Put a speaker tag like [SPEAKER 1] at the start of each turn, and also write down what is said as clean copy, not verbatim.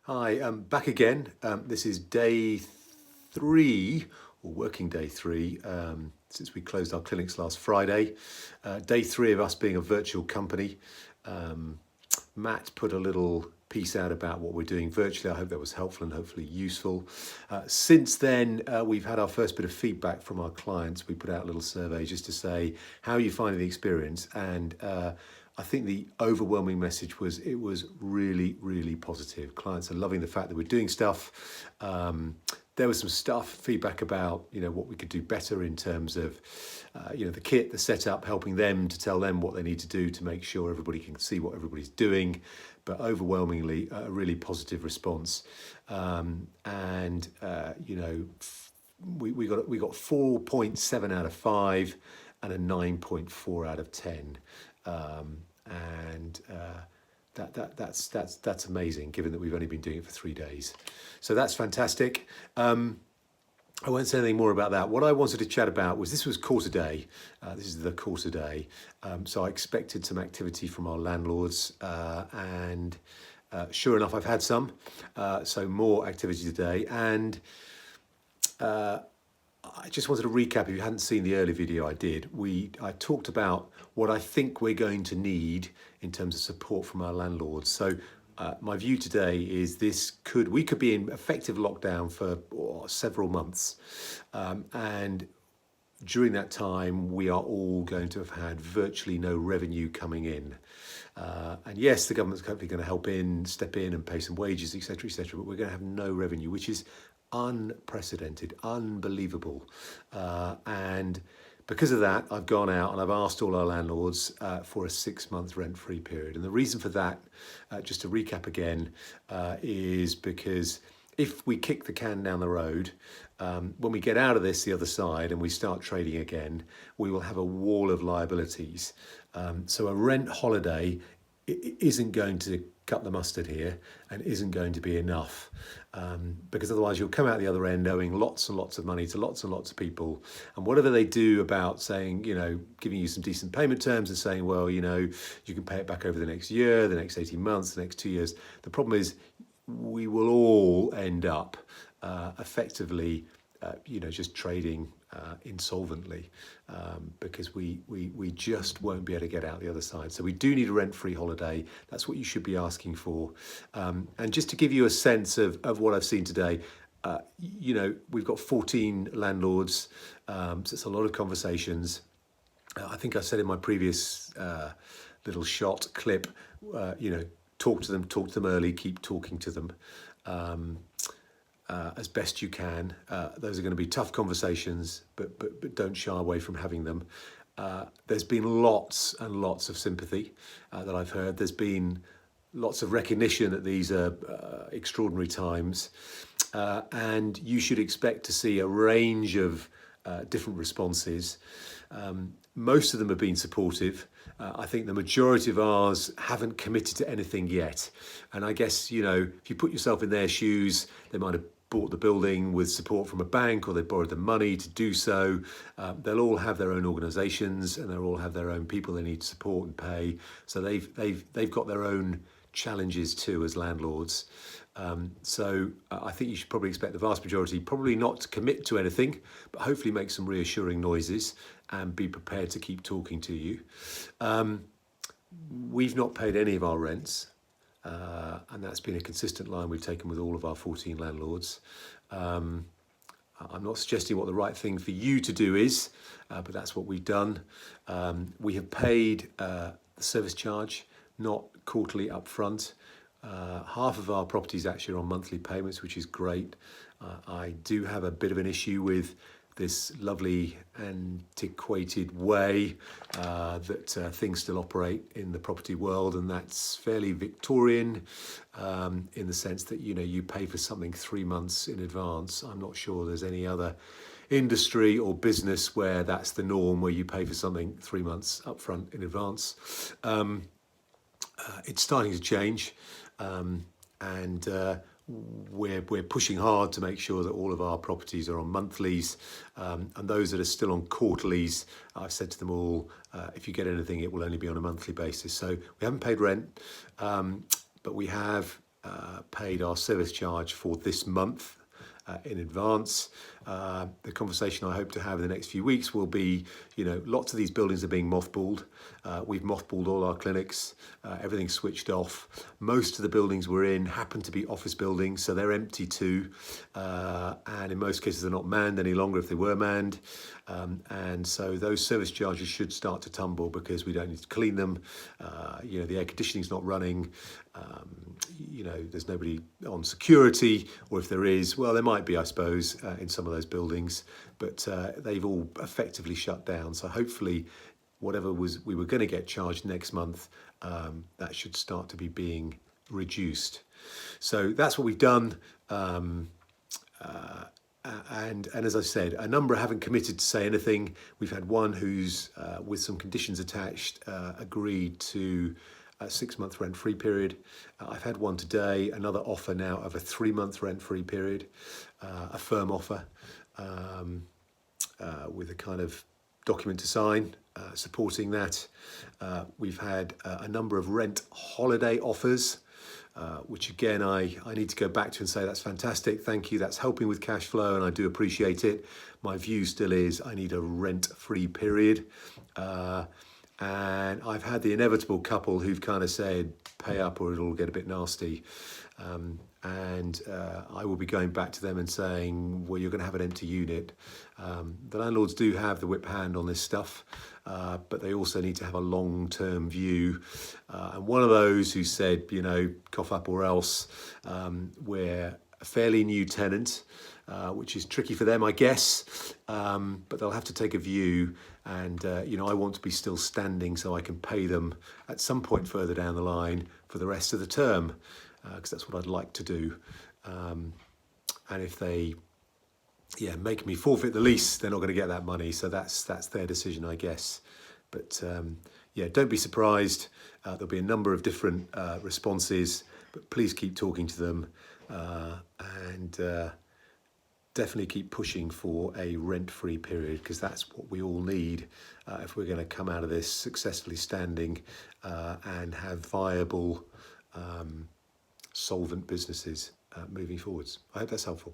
[SPEAKER 1] Hi, back again. This is day three, or working day three, since we closed our clinics last Friday. Day three of us being a virtual company. Matt put a little piece out about what we're doing virtually. I hope that was helpful and hopefully useful. Since then, we've had our first bit of feedback from our clients. We put out a little survey just to say, how are you finding the experience? And I think the overwhelming message was it was really, really positive. Clients are loving the fact that we're doing stuff. There was some feedback about what we could do better in terms of the kit, the setup, helping them to tell them what they need to do to make sure everybody can see what everybody's doing. But overwhelmingly, a really positive response. We got 4.7 out of 5 and a 9.4 out of 10. That's amazing, given that we've only been doing it for 3 days. So that's fantastic. I won't say anything more about that. What I wanted to chat about was this was quarter day. This is the quarter day. So I expected some activity from our landlords, and sure enough, I've had some. So more activity today. And I just wanted to recap. If you hadn't seen the earlier video I did, I talked about what I think we're going to need in terms of support from our landlords. So my view today is we could be in effective lockdown for several months, and during that time we are all going to have had virtually no revenue coming in. And yes, the government's hopefully going to step in and pay some wages, etc., etc. But we're going to have no revenue, which is unprecedented, unbelievable. And because of that, I've gone out and I've asked all our landlords for a 6-month rent-free period. And the reason for that, just to recap again, is because if we kick the can down the road, when we get out of this the other side and we start trading again, we will have a wall of liabilities. So a rent holiday isn't going to cut the mustard here and isn't going to be enough, because otherwise you'll come out the other end owing lots and lots of money to lots and lots of people. And whatever they do about saying, giving you some decent payment terms and saying, well, you can pay it back over the next year, the next 18 months, the next 2 years. The problem is we will all end up effectively just trading insolvently, because we just won't be able to get out the other side. So we do need a rent-free holiday. That's what you should be asking for. And just to give you a sense of what I've seen today, we've got 14 landlords, so it's a lot of conversations. I think I said in my previous little shot clip, talk to them early, keep talking to them. As best you can. Those are going to be tough conversations, but don't shy away from having them. There's been lots and lots of sympathy that I've heard. There's been lots of recognition that these are extraordinary times, and you should expect to see a range of different responses. Most of them have been supportive. I think the majority of ours haven't committed to anything yet. And I guess, if you put yourself in their shoes, they might have bought the building with support from a bank, or they borrowed the money to do so. They'll all have their own organisations, and they'll all have their own people they need to support and pay. So they've got their own challenges too as landlords. So I think you should probably expect the vast majority probably not to commit to anything, but hopefully make some reassuring noises and be prepared to keep talking to you. We've not paid any of our rents, and that's been a consistent line we've taken with all of our 14 landlords. I'm not suggesting what the right thing for you to do is, but that's what we've done. We have paid the service charge, not quarterly upfront. Half of our properties actually are on monthly payments, which is great. I do have a bit of an issue with this lovely antiquated way that things still operate in the property world, and that's fairly Victorian in the sense that you pay for something 3 months in advance. I'm not sure there's any other industry or business where that's the norm, where you pay for something 3 months upfront in advance. It's starting to change, and we're pushing hard to make sure that all of our properties are on monthlies, and those that are still on quarterlies, I've said to them all, if you get anything, it will only be on a monthly basis. So we haven't paid rent, but we have paid our service charge for this month in advance. The conversation I hope to have in the next few weeks will be, lots of these buildings are being mothballed. We've mothballed all our clinics, everything's switched off. Most of the buildings we're in happen to be office buildings, so they're empty too. And in most cases, they're not manned any longer if they were manned. And so those service charges should start to tumble because we don't need to clean them. The air conditioning's not running. There's nobody on security, or if there is, well, there might be, I suppose, in some of those buildings, but they've all effectively shut down. So hopefully whatever we were going to get charged next month, that should start to be being reduced. So that's what we've done. And as I said, a number haven't committed to say anything. We've had one who's, with some conditions attached, agreed to a 6-month rent-free period. I've had one today, another offer now of a 3-month rent-free period, a firm offer with a kind of document to sign supporting that. We've had a number of rent holiday offers, which again, I need to go back to and say that's fantastic, thank you, that's helping with cash flow and I do appreciate it. My view still is I need a rent-free period. And I've had the inevitable couple who've kind of said, pay up or it'll get a bit nasty. I will be going back to them and saying, well, you're going to have an empty unit. The landlords do have the whip hand on this stuff, but they also need to have a long-term view. And one of those who said, cough up or else, we're a fairly new tenant, which is tricky for them, I guess, but they'll have to take a view. And, I want to be still standing so I can pay them at some point further down the line for the rest of the term, because that's what I'd like to do. And if they, make me forfeit the lease, they're not going to get that money. So that's their decision, I guess. But, don't be surprised. There'll be a number of different responses, but please keep talking to them and definitely keep pushing for a rent-free period, because that's what we all need if we're going to come out of this successfully standing and have viable, solvent businesses moving forwards. I hope that's helpful.